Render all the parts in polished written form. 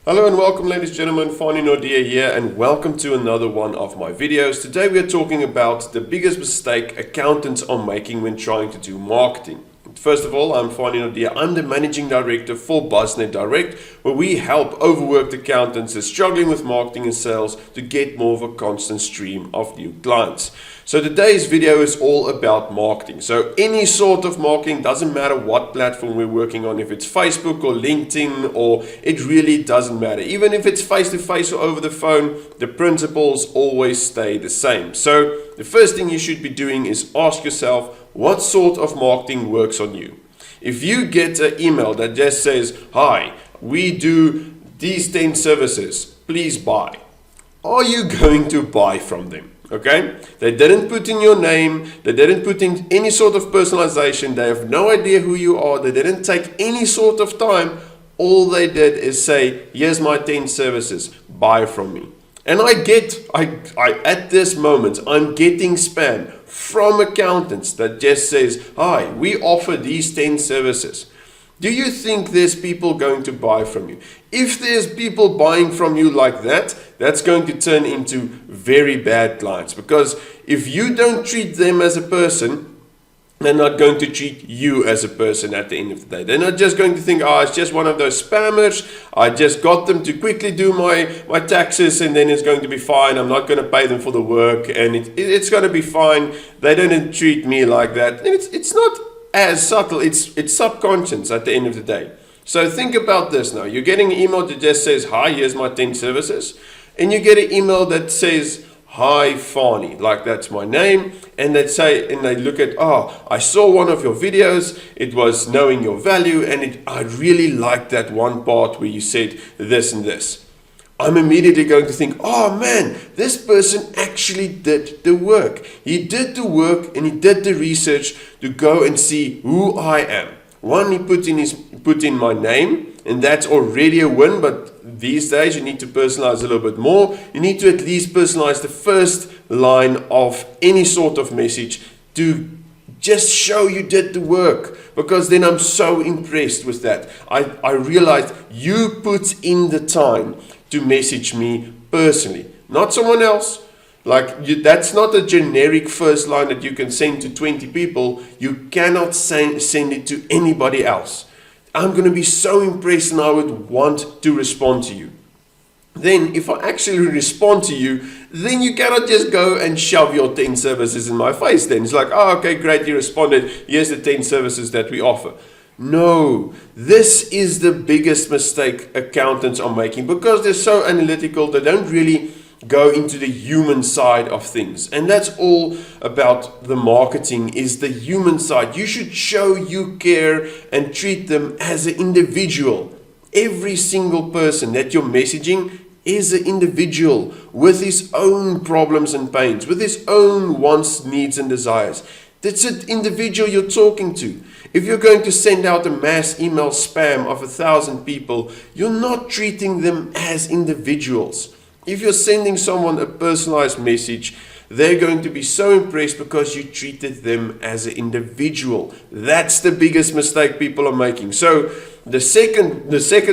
Hello and welcome, ladies and gentlemen. Fanie Naude here, and welcome to another one of my videos. Today we are talking about the biggest mistake accountants are making when trying to do marketing. First of all, I'm Fanie Naude. I'm the Managing Director for Buznet Direct, where we help overworked accountants that are struggling with marketing and sales to get more of a constant stream of new clients. So today's video is all about marketing. So any sort of marketing, doesn't matter what platform we're working on, if it's Facebook or LinkedIn, or it really doesn't matter. Even if it's face-to-face or over the phone, the principles always stay the same. So the first thing you should be doing is ask yourself, what sort of marketing works on you? If you get an email that just says, "Hi, we do these 10 services, please buy," are you going to buy from them? Okay? They didn't put in your name, they didn't put in any sort of personalization, they have no idea who you are, they didn't take any sort of time. All they did is say, "Here's my 10 services, buy from me." And at this moment, I'm getting spam from accountants that just says, "Hi, we offer these 10 services." Do you think there's people going to buy from you? If there's people buying from you like that, that's going to turn into very bad clients. Because if you don't treat them as a person, they're not going to treat you as a person at the end of the day. They're not just going to think, "Oh, it's just one of those spammers. I just got them to quickly do my taxes and then it's going to be fine. I'm not going to pay them for the work and it's going to be fine. They didn't treat me like that." And it's not as subtle. It's subconscious at the end of the day. So think about this now. You're getting an email that just says, "Hi, here's my 10 services." And you get an email that says, "Hi, Fanie," like that's my name, and they look at, "Oh, I saw one of your videos, it was knowing your value, and I really liked that one part where you said this and this." I'm immediately going to think, "Oh man, this person actually did the work. He did the work and he did the research to go and see who I am." One, he put in my name, and that's already a win, but these days you need to personalize a little bit more. You need to at least personalize the first line of any sort of message to just show you did the work, because then I'm so impressed with that. I realized you put in the time to message me personally, not someone else. That's not a generic first line that you can send to 20 people. You cannot send it to anybody else. I'm going to be so impressed and I would want to respond to you. Then if I actually respond to you, then you cannot just go and shove your 10 services in my face. Then it's like, "Oh, okay, great, you responded. Here's the 10 services that we offer." No, this is the biggest mistake accountants are making, because they're so analytical. They don't really go into the human side of things. And that's all about the marketing, is the human side. You should show you care and treat them as an individual. Every single person that you're messaging is an individual with his own problems and pains, with his own wants, needs and desires. That's an individual you're talking to. If you're going to send out a mass email spam of 1,000 people, you're not treating them as individuals. If you're sending someone a personalized message, they're going to be so impressed because you treated them as an individual. That's the biggest mistake people are making. So the second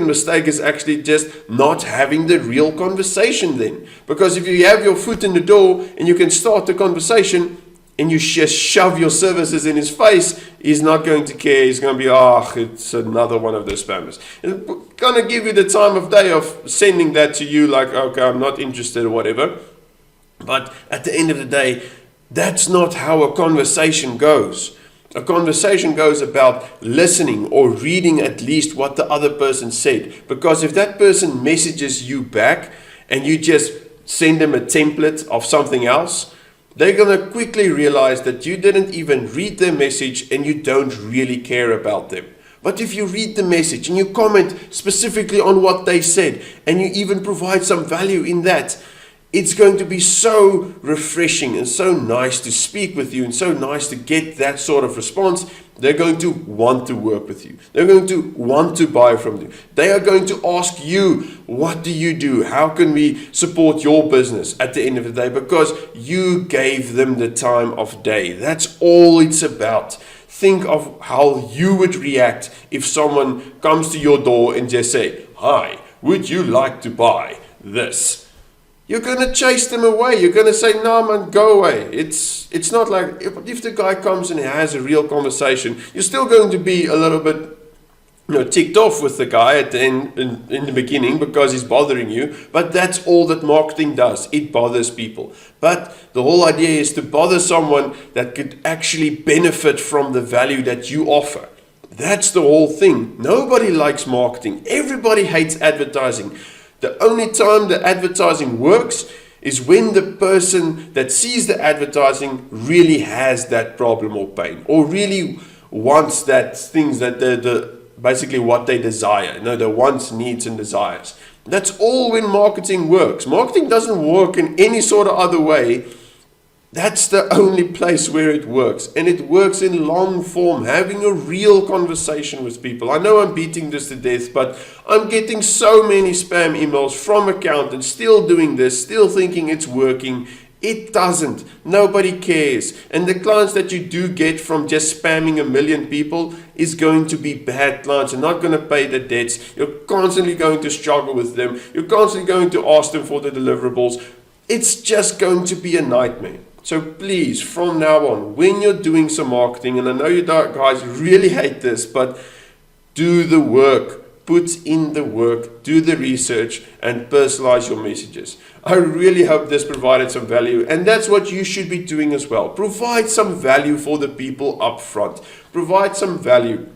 mistake is actually just not having the real conversation then. Because if you have your foot in the door and you can start the conversation and you just shove your services in his face, he's not going to care. He's going to be, "Oh, it's another one of those spammers." And going to give you the time of day of sending that to you, like, "Okay, I'm not interested," or whatever. But at the end of the day, that's not how a conversation goes. A conversation goes about listening or reading at least what the other person said. Because if that person messages you back and you just send them a template of something else, they're going to quickly realize that you didn't even read their message and you don't really care about them. But if you read the message and you comment specifically on what they said and you even provide some value in that, it's going to be so refreshing and so nice to speak with you and so nice to get that sort of response. They're going to want to work with you. They're going to want to buy from you. They are going to ask you, "What do you do? How can we support your business?" at the end of the day, because you gave them the time of day. That's all it's about. Think of how you would react if someone comes to your door and just say, "Hi, would you like to buy this? You're going to chase them away. You're going to say, no, man, go away. It's not like, if the guy comes and has a real conversation, you're still going to be a little bit ticked off with the guy at the end, in the beginning, because he's bothering you. But that's all that marketing does. It bothers people. But the whole idea is to bother someone that could actually benefit from the value that you offer. That's the whole thing. Nobody likes marketing. Everybody hates advertising. The only time the advertising works is when the person that sees the advertising really has that problem or pain, or really wants that things that basically what they desire, the wants, needs, and desires. That's all when marketing works. Marketing doesn't work in any sort of other way. That's the only place where it works. And it works in long form, having a real conversation with people. I know I'm beating this to death, but I'm getting so many spam emails from accountants still doing this, still thinking it's working. It doesn't. Nobody cares. And the clients that you do get from just spamming a million people is going to be bad clients. You're not going to pay the debts. You're constantly going to struggle with them. You're constantly going to ask them for the deliverables. It's just going to be a nightmare. So please, from now on, when you're doing some marketing, and I know you guys really hate this, but do the work. Put in the work, do the research, and personalize your messages. I really hope this provided some value, and that's what you should be doing as well. Provide some value for the people up front. Provide some value.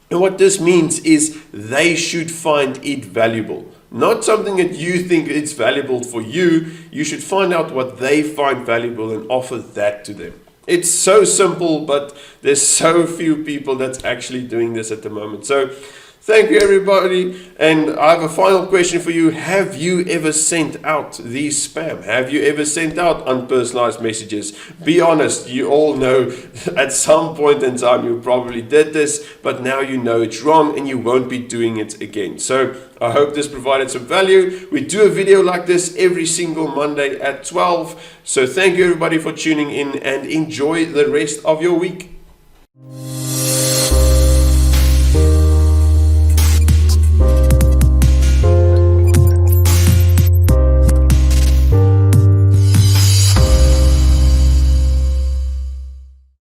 And what this means is they should find it valuable. Not something that you think it's valuable for you. You should find out what they find valuable and offer that to them. It's so simple, but there's so few people that's actually doing this at the moment. So thank you, everybody. And I have a final question for you. Have you ever sent out these spam? Have you ever sent out unpersonalized messages? Be honest. You all know at some point in time you probably did this, but now you know it's wrong and you won't be doing it again. So I hope this provided some value. We do a video like this every single Monday at 12. So thank you, everybody, for tuning in, and enjoy the rest of your week.